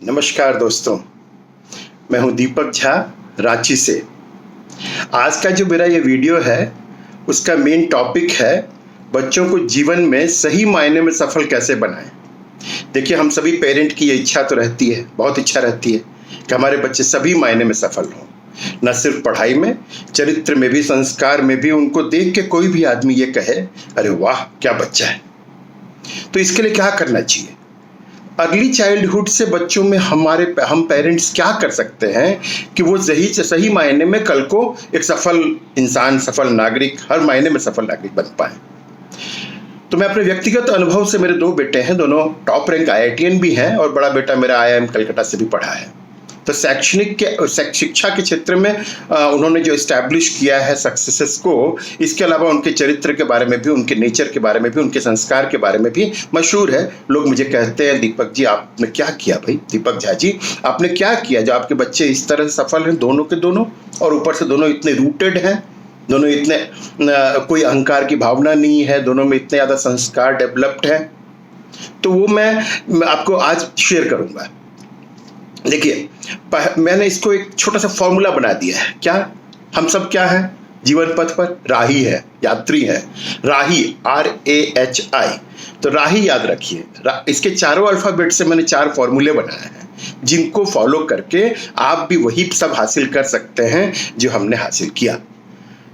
नमस्कार दोस्तों, मैं हूं दीपक झा, रांची से। आज का जो मेरा ये वीडियो है, उसका मेन टॉपिक है बच्चों को जीवन में सही मायने में सफल कैसे बनाएं। देखिए, हम सभी पेरेंट की ये इच्छा तो रहती है, बहुत इच्छा रहती है कि हमारे बच्चे सभी मायने में सफल हों, न सिर्फ पढ़ाई में, चरित्र में भी, संस्कार में भी। उनको देख के कोई भी आदमी ये कहे, अरे वाह क्या बच्चा है। तो इसके लिए क्या करना चाहिए? अर्ली चाइल्डहुड से बच्चों में हम पेरेंट्स क्या कर सकते हैं कि वो सही मायने में कल को एक सफल इंसान, सफल नागरिक, हर मायने में सफल नागरिक बन पाए। तो मैं अपने व्यक्तिगत अनुभव से, मेरे 2 बेटे हैं, दोनों टॉप रैंक IITian भी हैं और बड़ा बेटा मेरा IIM कलकत्ता से भी पढ़ा है। तो शिक्षा के क्षेत्र में उन्होंने जो एस्टैब्लिश किया है सक्सेसेस को, इसके अलावा उनके चरित्र के बारे में भी, उनके नेचर के बारे में भी, उनके संस्कार के बारे में भी मशहूर है। लोग मुझे कहते हैं, दीपक जी आपने क्या किया भाई, दीपक झा जी आपने क्या किया जो आपके बच्चे इस तरह से सफल हैं, दोनों के दोनों, और ऊपर से दोनों इतने रूटेड हैं, दोनों इतने कोई अहंकार की भावना नहीं है, दोनों में इतने ज़्यादा संस्कार डेवलप्ड हैं। तो वो मैं आपको आज शेयर करूँगा। देखिए, मैंने इसको एक छोटा सा फॉर्मूला बना दिया है। क्या हम सब क्या है जीवन पथ पर? राही है, यात्री है। राही, RAHI। तो राही याद रखिए। इसके चारों अल्फाबेट से मैंने 4 फॉर्मूले बनाए हैं, जिनको फॉलो करके आप भी वही सब हासिल कर सकते हैं जो हमने हासिल किया।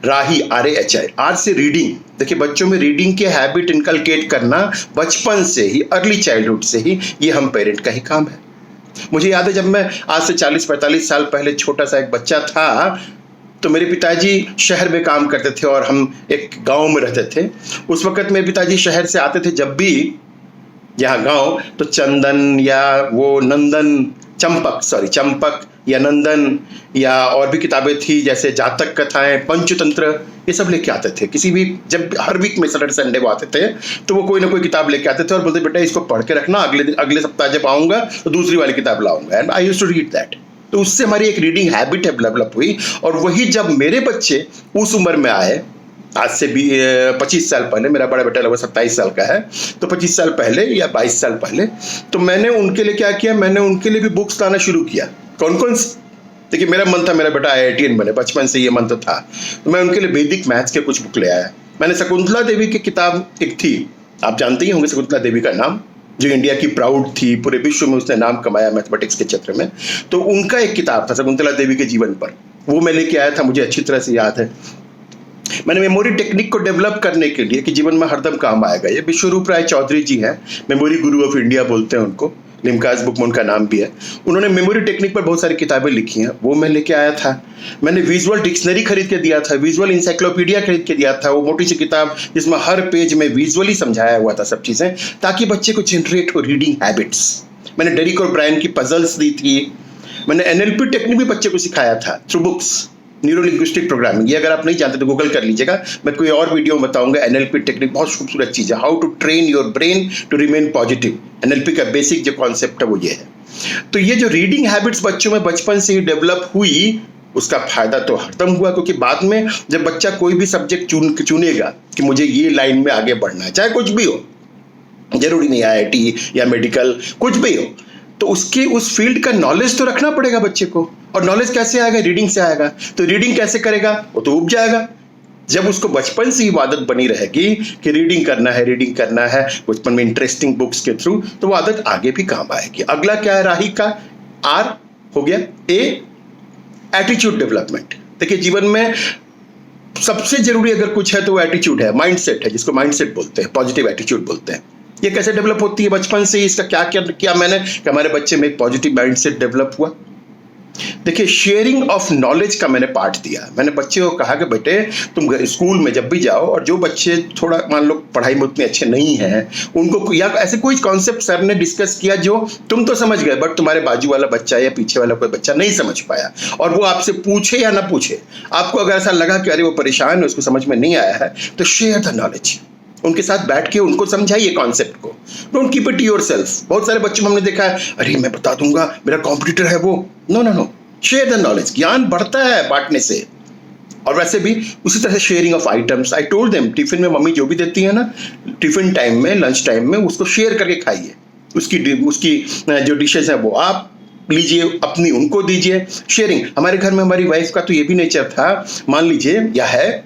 राही, RAHI। R से रीडिंग। देखिए, बच्चों में रीडिंग की हैबिट इनकलकेट करना बचपन से ही, अर्ली चाइल्डहुड से ही, ये हम पेरेंट का ही काम है। मुझे याद है, जब मैं आज से 40-45 साल पहले छोटा सा एक बच्चा था, तो मेरे पिताजी शहर में काम करते थे और हम एक गांव में रहते थे। उस वक्त मेरे पिताजी शहर से आते थे जब भी यहाँ गांव, तो चंदन या वो नंदन, चंपक या नंदन, या और भी किताबें थी जैसे जातक कथाएं, पंचतंत्र, ये सब लेके आते थे। किसी भी, जब हर वीक में सैटरडे संडे वो आते थे, तो वो कोई ना कोई किताब लेके आते थे और बोलते, बेटा इसको पढ़ के रखना, अगले सप्ताह जब आऊंगा तो दूसरी वाली किताब लाऊंगा। And I used to read that. तो उससे हमारी एक रीडिंग हैबिट डेवलप हुई। और वही जब मेरे बच्चे उस उम्र में आए, आज से भी 25 साल पहले, मेरा बड़ा बेटा लगभग 27 साल का है, तो 25 साल पहले या 22 साल पहले, तो मैंने उनके लिए क्या किया, मैंने उनके लिए भी बुक्स लाना शुरू किया। कौन कौन? देखिए, मेरा मन था मेरा बेटा IITian बने, बचपन से ये मन तो था। तो मैं उनके लिए वैदिक मैथ्स के कुछ बुक ले आया। मैंने शकुंतला देवी की किताब एक थी, आप जानते ही होंगे शकुंतला देवी का नाम, जो इंडिया की प्राउड थी, पूरे विश्व में उसने नाम कमाया मैथमेटिक्स के क्षेत्र में। तो उनका एक किताब था शकुंतला देवी के जीवन पर, वो मैं लेके आया था, मुझे अच्छी तरह से याद है। मैंने मेमोरी टेक्निक को डेवलप करने के लिए, कि जीवन में हरदम काम आएगा, ये विश्वरूप राय चौधरी जी हैं, मेमोरी गुरु ऑफ इंडिया बोलते हैं उनको, लिम्कास बुक में उनका नाम भी है। उन्होंने मेमोरी टेक्निक पर बहुत सारी किताबें लिखी हैं, वो मैं लेके आया था। मैंने विजुअल डिक्शनरी खरीद के दिया था, विजुअल इंसाइक्लोपीडिया खरीद के दिया था, वो मोटी सी किताब जिसमें हर पेज में विजुअली समझाया हुआ था सब चीज़ें, ताकि बच्चे को जनरेट हो रीडिंग हैबिट्स। मैंने डेरिक और ब्रायन की पजल्स दी थी। मैंने NLP टेक्निक भी बच्चे को सिखाया था through books, neuro linguistic programming. ये अगर आप नहीं जानते तो गूगल कर लीजिएगा, मैं कोई और वीडियो में बताऊंगा। NLP टेक्निक बहुत खूबसूरत चीज़ है, how to train your brain to remain positive. NLP का बेसिक जो कॉन्सेप्ट है वो ये है। तो ये जो रीडिंग हैबिट्स बच्चों में बचपन से ही डेवलप हुई, उसका फायदा तो हरदम हुआ, क्योंकि बाद में जब बच्चा कोई भी सब्जेक्ट चुनेगा कि मुझे ये लाइन में आगे बढ़ना है, चाहे कुछ भी हो, जरूरी नहीं IIT या मेडिकल, कुछ भी हो, तो उसके उस फील्ड का नॉलेज तो रखना पड़ेगा बच्चे को। और नॉलेज कैसे आएगा? रीडिंग से आएगा। तो रीडिंग कैसे करेगा? वो तो उब जाएगा। जब उसको बचपन से ही आदत बनी रहेगी कि रीडिंग करना है बचपन में इंटरेस्टिंग बुक्स के थ्रू, तो वो आदत आगे भी काम आएगी। अगला क्या है राही का? R हो गया। A, attitude development. देखिए, जीवन में सबसे जरूरी अगर कुछ है तो वो एटीट्यूड है, माइंडसेट है, जिसको माइंडसेट बोलते हैं, पॉजिटिव एटीट्यूड बोलते हैं। ये कैसे डेवलप होती है? बचपन से ही। इसका क्या किया मैंने कि हमारे बच्चे में एक पॉजिटिव माइंडसेट डेवलप हुआ। देखिए, शेयरिंग ऑफ नॉलेज का मैंने पार्ट दिया। मैंने बच्चे को कहा कि बेटे, तुम स्कूल में जब भी जाओ, और जो बच्चे थोड़ा मान लो पढ़ाई में उतने अच्छे नहीं हैं, उनको या ऐसे कोई कॉन्सेप्ट सर ने डिस्कस किया जो तुम तो समझ गए, बट तुम्हारे बाजू वाला बच्चा या पीछे वाला कोई बच्चा नहीं समझ पाया, और वो आपसे पूछे या ना पूछे, आपको अगर ऐसा लगा कि अरे वो परेशान है, उसको समझ में नहीं आया है, तो शेयर द नॉलेज। उनके साथ बैठ के उनको समझाइए कॉन्सेप्ट को। Don't keep it yourself. बहुत सारे बच्चों में हमने देखा है, अरे मैं बता दूंगा, मेरा कॉम्पिटिटर है वो। No, share the knowledge. ज्ञान बढ़ता है बांटने से। और वैसे भी उसी तरह से sharing of items. I told them, tiffin में मम्मी जो भी देती है ना, टिफिन टाइम में, लंच टाइम में, उसको शेयर करके खाइए। उसकी जो डिशेज है वो आप लीजिए, अपनी उनको दीजिए। शेयरिंग, हमारे घर में हमारी वाइफ का तो ये भी नेचर था, मान लीजिए, या है,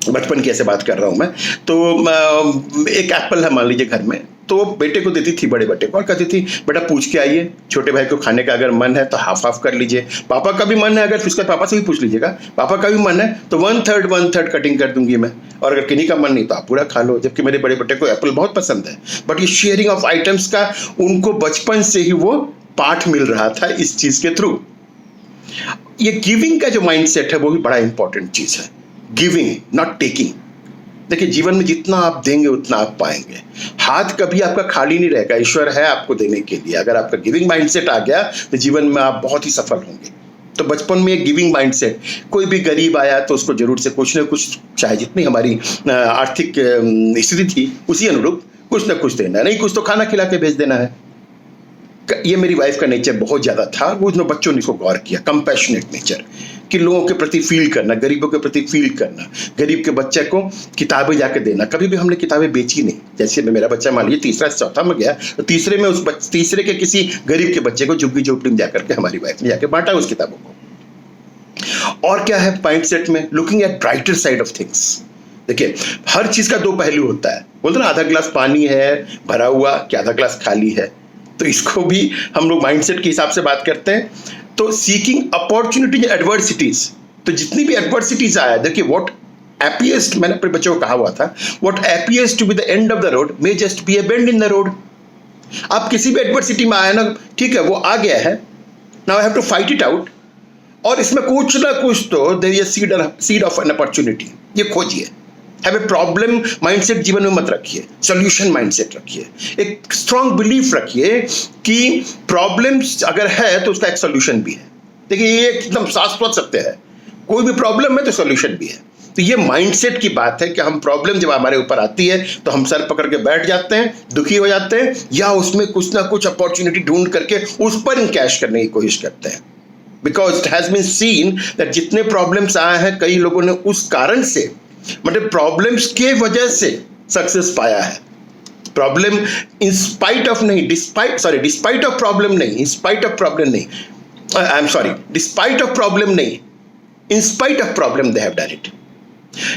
बचपन की ऐसे बात कर रहा हूं मैं, तो एक एप्पल है मान लीजिए घर में, तो बेटे को देती थी, बड़े बेटे को, और कहती थी बेटा पूछ के आइए, छोटे भाई को खाने का अगर मन है तो हाफ हाफ कर लीजिए, पापा का भी मन है, अगर उसका पापा से भी पूछ लीजिएगा, पापा का भी मन है तो वन थर्ड कटिंग कर दूंगी मैं, और अगर किन्हीं का मन नहीं तो आप पूरा खा लो। जबकि मेरे बड़े बेटे को एप्पल बहुत पसंद है, बट ये शेयरिंग ऑफ आइटम्स का उनको बचपन से ही वो पाठ मिल रहा था इस चीज के थ्रू। ये गिविंग का जो माइंडसेट है वो भी बड़ा इंपॉर्टेंट चीज है, गिविंग नॉट टेकिंग। देखिए, जीवन में जितना आप देंगे उतना आप पाएंगे, हाथ कभी आपका खाली नहीं रहेगा, ईश्वर है आपको देने के लिए। अगर आपका गिविंग माइंडसेट आ गया तो जीवन में आप बहुत ही सफल होंगे। तो बचपन में एक गिविंग माइंडसेट, कोई भी गरीब आया तो उसको जरूर से कुछ ना कुछ, चाहे जितनी हमारी आर्थिक स्थिति थी उसी अनुरूप कुछ ना कुछ देना, नहीं कुछ तो खाना खिला के भेज देना है। ये मेरी वाइफ का नेचर बहुत ज्यादा था, वो बच्चों ने इसको गौर किया, कंपैशनेट नेचर, कि लोगों के प्रति फील करना, गरीबों के प्रति फील करना, गरीब के बच्चे को किताबें जाके देना। कभी भी हमने किताबें बेची नहीं। जैसे मेरा बच्चा मान लीजिए तीसरा से चौथा में गया तो तीसरे में तीसरे के किसी गरीब के बच्चे को झुग्गी झोपड़ी में जाकर के हमारी वाइफ ने जाके बांटा उस किताबों को। और क्या है माइंडसेट में, looking at brighter side of things. देखिए, हर चीज का दो पहलू होता है, बोलते ना आधा गिलास पानी है भरा हुआ कि आधा गिलास खाली है। तो इसको भी हम लोग माइंडसेट के हिसाब से बात करते हैं। तो सीकिंग अपॉर्चुनिटीज एडवर्सिटीज, तो जितनी भी एडवर्सिटीज आया, देखिए व्हाट appears, मैंने अपने बच्चों को कहा हुआ था, what appears to be the end of the road may just be a bend in the road। आप किसी भी एडवर्सिटी में आया ना, ठीक है वो आ गया है, now I have to fight it out, और इसमें कुछ ना कुछ तो there is seed of an opportunity, ये खोजिए। हैव ए प्रॉब्लम माइंडसेट जीवन में मत रखिए, सॉल्यूशन माइंडसेट रखिए। एक स्ट्रांग बिलीफ रखिए कि प्रॉब्लम्स अगर है तो उसका एक सॉल्यूशन भी है। देखिए, ये एकदम शाश्वत सत्य है, कोई भी प्रॉब्लम है तो सॉल्यूशन भी है। तो ये माइंडसेट की बात है कि हम प्रॉब्लम जब हमारे ऊपर आती है तो हम सर पकड़ के बैठ जाते हैं, दुखी हो जाते हैं, या उसमें कुछ ना कुछ अपॉर्चुनिटी ढूंढ करके उस पर इनकैश करने की कोशिश करते हैं। Because it has been seen that जितने प्रॉब्लम्स आए हैं, कई लोगों ने उस कारण से, मतलब प्रॉब्लम्स के वजह से सक्सेस पाया है। प्रॉब्लम इन स्पाइट ऑफ नहीं, डिस्पाइट ऑफ प्रॉब्लम नहीं, इन स्पाइट ऑफ प्रॉब्लम नहीं, I am sorry, despite of problem नहीं, in spite of problem they have done it.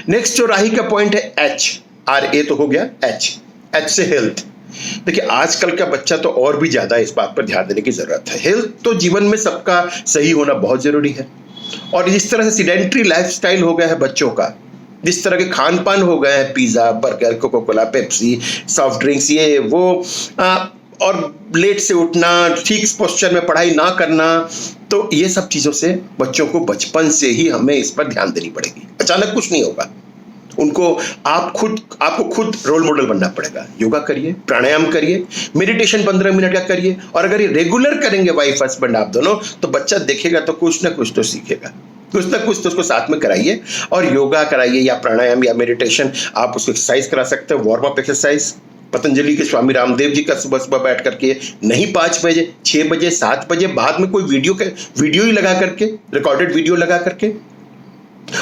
Next जो राही का पॉइंट है HRA तो हो गया, H से हेल्थ। देखिए, आजकल का बच्चा तो और भी ज्यादा इस बात पर ध्यान देने की जरूरत है। हेल्थ तो जीवन में सबका सही होना बहुत जरूरी है, और जिस तरह से सीडेंट्री लाइफस्टाइल हो गया है बच्चों का, जिस तरह के खान पान हो गए हैं, pizza, burger, Coca Cola, Pepsi, soft drinks, ये वो, और लेट से उठना, ठीक पोस्चर में पढ़ाई ना करना, तो ये सब चीजों से बच्चों को बचपन से ही हमें इस पर ध्यान देनी पड़ेगी। अचानक कुछ नहीं होगा, उनको आपको खुद रोल मॉडल बनना पड़ेगा। योगा करिए, प्राणायाम करिए, मेडिटेशन 15 मिनट का करिए, और अगर ये रेगुलर करेंगे वाइफ हस्बैंड आप दोनों, तो बच्चा देखेगा तो कुछ ना कुछ तो सीखेगा, कुछ ना कुछ तो उसको साथ में कराइए। और योगा कराइए या प्राणायाम या मेडिटेशन, आप उसको एक्सरसाइज करा सकते हैं, वार्म अप एक्सरसाइज। पतंजलि के स्वामी रामदेव जी का सुबह सुबह बैठ करके, नहीं 5 बजे, 6 बजे, 7 बजे, बाद में कोई वीडियो ही लगा करके, रिकॉर्डेड वीडियो लगा करके,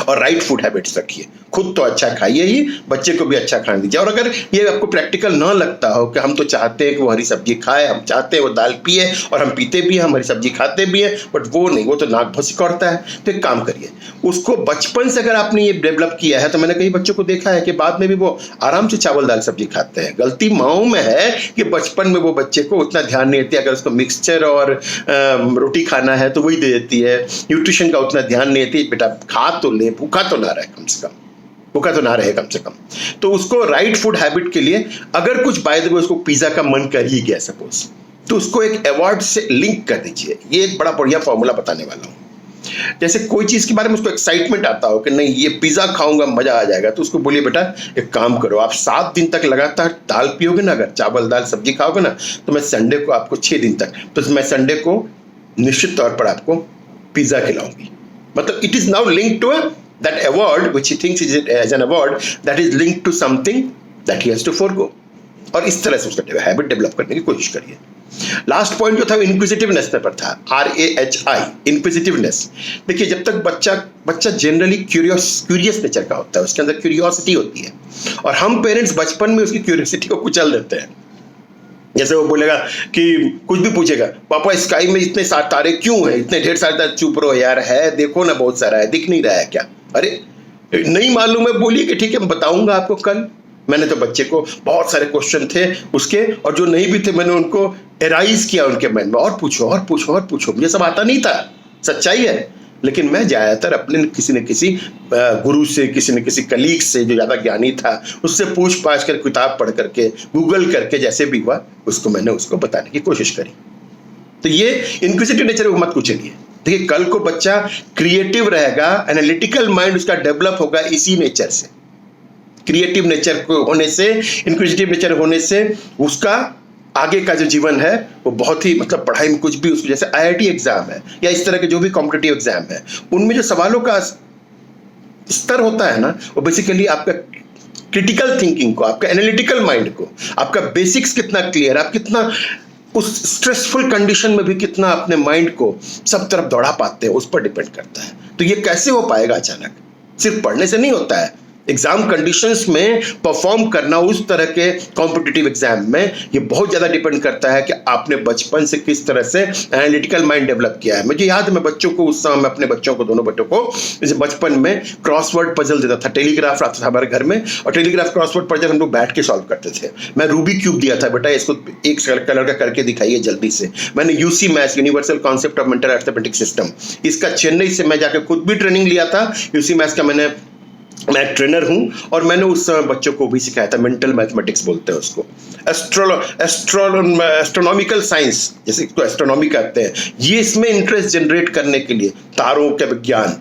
और राइट फूड हैबिट्स रखिए। खुद तो अच्छा खाइए ही, बच्चे को भी अच्छा खाने दीजिए। और अगर ये आपको प्रैक्टिकल ना लगता हो कि हम तो चाहते हैं कि वो हरी सब्जी खाए, हम चाहते हैं वो दाल पिए, और हम पीते भी हैं, हम हरी सब्जी खाते भी हैं, बट वो नहीं, वो तो नाक बहुत सिकोड़ता है, तो एक काम करिए, उसको बचपन से अगर आपने ये डेवलप किया है, तो मैंने कई बच्चों को देखा है कि बाद में भी वो आराम से चावल दाल सब्जी खाते हैं। गलती माओं में है कि बचपन में वो बच्चे को उतना ध्यान नहीं देती, अगर उसको मिक्सचर और रोटी खाना है तो वही दे देती है, न्यूट्रिशन का उतना ध्यान नहीं देती, बेटा खा तो ले, भूखा तो ना रहे कम से कम, भूखा तो ना रहे कम से कम। तो उसको राइट फूड हैबिट के लिए, अगर कुछ बाय द वे उसको पिज्जा का मन कर ही गया सपोज, तो उसको एक अवार्ड से लिंक कर दीजिए। ये एक बड़ा बढ़िया फॉर्मूला बताने वाला हूं। जैसे कोई चीज के बारे में उसको एक्साइटमेंट आता हो कि नहीं ये पिज्जा खाऊंगा मजा आ जाएगा, तो उसको बोलिए बेटा एक काम करो, आप 7 दिन तक लगातार दाल पियोगे ना, अगर चावल दाल सब्जी खाओगे ना, तो मैं संडे को आपको 6 दिन तक, तो मैं संडे को निश्चित तौर पर आपको पिज्जा खिलाऊंगी। मतलब it is now link to that award which he thinks is as an award that is linked to something that he has to forego। और इस तरह से उसका हैबिट डेवलप करने की कोशिश करिए। लास्ट पॉइंट जो था वो इंक्विजिटिवनेस पर था, RAHI, इंक्विजिटिवनेस। देखिए, जब तक बच्चा जनरली क्यूरियस नेचर का होता है, उसके अंदर क्यूरियोसिटी होती है, और हम पेरेंट्स बचपन में उसकी क्यूरियोसिटी को कुचल देते हैं। जैसे वो बोलेगा कि कुछ भी पूछेगा, पापा स्काई में इतने सारे तारे क्यों हैं, इतने ढेर सारे तारे, चुप रहो यार, है देखो ना बहुत सारा है, दिख नहीं रहा है क्या? अरे नहीं मालूम है, बोलिए कि ठीक है मैं बताऊंगा आपको कल। मैंने तो बच्चे को बहुत सारे क्वेश्चन थे उसके, और जो नहीं भी थे मैंने उनको एराइज किया उनके मन में, और पूछो और पूछो और पूछो। मुझे सब आता नहीं था, सच्चाई है, लेकिन मैं ज्यादातर अपने किसी न किसी गुरु से, किसी न किसी कलीग से जो ज्यादा ज्ञानी था उससे पूछ पाछ कर, किताब पढ़ करके, गूगल करके, जैसे भी हुआ मैंने उसको बताने की कोशिश करी। तो ये इंक्विजिटिव नेचर को मत कुचलिए। देखिए कल को बच्चा क्रिएटिव रहेगा, एनालिटिकल माइंड उसका डेवलप होगा इसी नेचर से, क्रिएटिव नेचर को होने से, इंक्विजिटिव नेचर होने से उसका आगे का जो जीवन है वो बहुत ही, मतलब पढ़ाई में कुछ भी उसको, जैसे आईआईटी एग्जाम है या इस तरह के जो भी कॉम्पिटिटिव एग्जाम है, उनमें जो सवालों का स्तर होता है ना, वो बेसिकली आपका क्रिटिकल थिंकिंग को, आपका एनालिटिकल माइंड को, आपका बेसिक्स कितना क्लियर, आप कितना उस स्ट्रेसफुल कंडीशन में भी कितना अपने माइंड को सब तरफ दौड़ा पाते हैं, उस पर डिपेंड करता है। तो ये कैसे हो पाएगा अचानक? सिर्फ पढ़ने से नहीं होता है। एग्जाम कंडीशंस में परफॉर्म करना उस तरह के कॉम्पिटिटिव एग्जाम में, ये बहुत ज्यादा डिपेंड करता है कि आपने बचपन से किस तरह से एनालिटिकल माइंड डेवलप किया है। मुझे याद है मैं बच्चों को उस समय, मैं अपने बच्चों को, दोनों बच्चों को जैसे बचपन में क्रॉसवर्ड पजल देता था, टेलीग्राफ आता था हमारे घर में, और टेलीग्राफ क्रॉसवर्ड पजल हम लोग बैठ के सॉल्व करते थे। मैं रूबी क्यूब दिया था, बेटा इसको एक कलर का करके दिखाइए जल्दी से। मैंने UC maths, universal concept of mental arithmetic system, इसका चेन्नई से मैं जाकर खुद भी ट्रेनिंग लिया था। यूसी मैथ्स का मैं ट्रेनर हूं, और मैंने उस समय बच्चों को भी सिखाया था। मेंटल मैथमेटिक्स बोलते हैं उसको, एस्ट्रोनॉमिकल साइंस, जैसे इसको एस्ट्रोनॉमी कहते हैं। ये इसमें इंटरेस्ट जनरेट करने के लिए तारों के विज्ञान,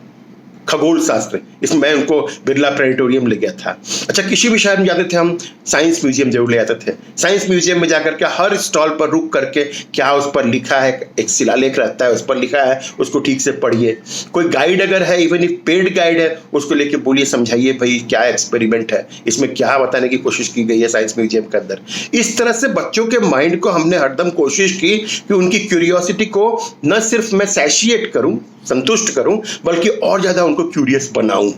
खगोल शास्त्र, इसमें मैं उनको बिरला प्लेनेटोरियम ले गया था। अच्छा, किसी भी शहर में जाते थे हम, साइंस म्यूजियम जरूर ले जाते थे। साइंस म्यूजियम में जाकर के हर स्टॉल पर रुक करके क्या उस पर लिखा है, एक शिलालेख रहता है उस पर लिखा है, उसको ठीक से पढ़िए। कोई गाइड अगर है, इवन इफ पेड गाइड है, उसको लेके बोलिए, समझाइए भाई क्या एक्सपेरिमेंट है, इसमें क्या बताने की कोशिश की गई है साइंस म्यूजियम के अंदर। इस तरह से बच्चों के माइंड को हमने हरदम कोशिश की कि उनकी क्यूरियोसिटी को न सिर्फ मैं सैशिएट करूं, संतुष्ट करूं, बल्कि और ज्यादा उनको क्यूरियस बनाऊं।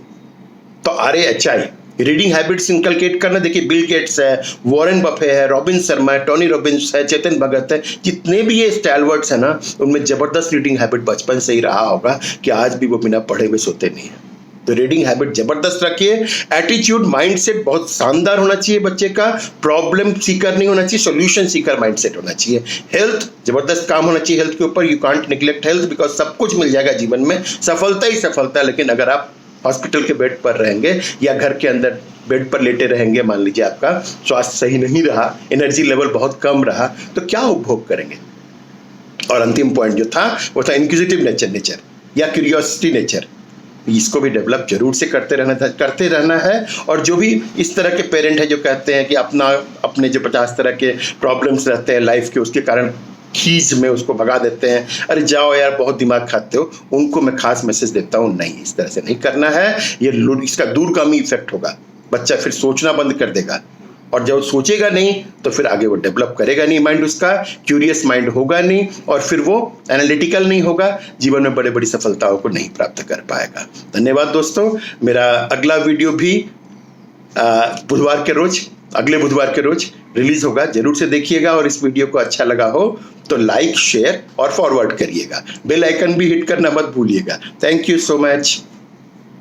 तो RAHI, रीडिंग हैबिट्स इनकलकेट करना। देखिए बिल गेट्स है, वॉरेन बफे है, रॉबिन शर्मा है, टोनी रॉबिन्स है, चेतन भगत है, जितने भी ये स्टैलवर्ड्स है ना, उनमें जबरदस्त रीडिंग हैबिट बचपन से ही रहा होगा कि आज भी वो बिना पढ़े हुए सोते नहीं है। तो रीडिंग हैबिट जबरदस्त रखिए। एटीट्यूड, माइंडसेट बहुत शानदार होना चाहिए बच्चे का, प्रॉब्लम सीकर नहीं होना चाहिए, सॉल्यूशन सीकर माइंडसेट होना चाहिए। हेल्थ, जबरदस्त काम होना चाहिए हेल्थ के ऊपर। You can't neglect health, because सब कुछ मिल जाएगा जीवन में, सफलता ही सफलता। लेकिन अगर आप हॉस्पिटल के बेड पर रहेंगे या घर के अंदर बेड पर लेटे रहेंगे, मान लीजिए आपका स्वास्थ्य सही नहीं रहा, एनर्जी लेवल बहुत कम रहा, तो क्या उपभोग करेंगे? और अंतिम पॉइंट जो था वो था इंक्विजिटिव नेचर या क्यूरियोसिटी नेचर। इसको भी डेवलप जरूर से करते रहना है। और जो भी इस तरह के पेरेंट हैं जो कहते हैं कि अपने जो 50 तरह के प्रॉब्लम्स रहते हैं लाइफ के, उसके कारण खींच में उसको भगा देते हैं, अरे जाओ यार बहुत दिमाग खाते हो, उनको मैं खास मैसेज देता हूँ, नहीं, इस तरह से नहीं करना है। ये इसका दूरगामी इफेक्ट होगा, बच्चा फिर सोचना बंद कर देगा, और जब सोचेगा नहीं तो फिर आगे वो डेवलप करेगा नहीं माइंड, उसका क्यूरियस माइंड होगा नहीं, और फिर वो एनालिटिकल नहीं होगा, जीवन में बड़े बड़ी सफलताओं को नहीं प्राप्त कर पाएगा। धन्यवाद दोस्तों। मेरा अगला वीडियो भी अगले बुधवार के रोज रिलीज होगा, जरूर से देखिएगा। और इस वीडियो को अच्छा लगा हो तो लाइक, शेयर और फॉरवर्ड करिएगा। बेल आइकन भी हिट करना मत भूलिएगा। Thank you so much.